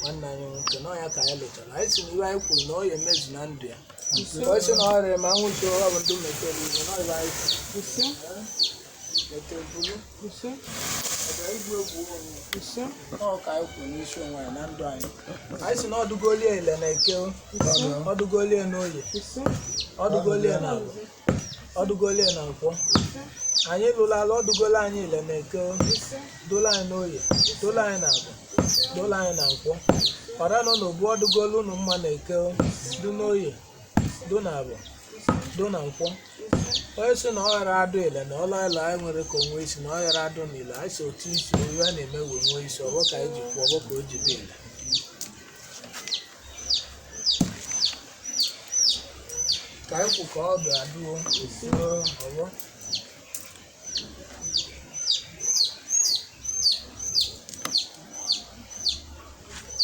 nwanne anyị nwoke na ọya ka anyị lụtara anyị si na iwe anyị kwuru na ọ ya emezu na ndụ ya ọ sị na ọ rịa ma nwụchi ọ bụ ndị metere iwe na ọya anyị ọ ka anyị kwuru n'isi onwe anyị na ndụ anyị anyị si na ọdụgolie ile na eke ọdụgolie na oye ọdụgolie na agwa ọdụgolie na nkwọ anyị lụrụ ala ọdụgolo anyị ile na eke dola anyị na oye dola anyị na agwa dola anyị na nkwọ ọra nọ n'obu ọdụgolo ụnụ mma na eke du n'oye du na agwa du na nkwọ onye si na ọ ghara adụ ile na ọla ịla anyị nwere ka onwe isi na ọ ghara adụ n'ile anyị si otu isi oyi a na-eme wee nwee isi ọgbọ ka anyị ji kwuo ọgbọ ka o ji dị ile ka anyị kwụ ka ọ bịa adụo ọgbọ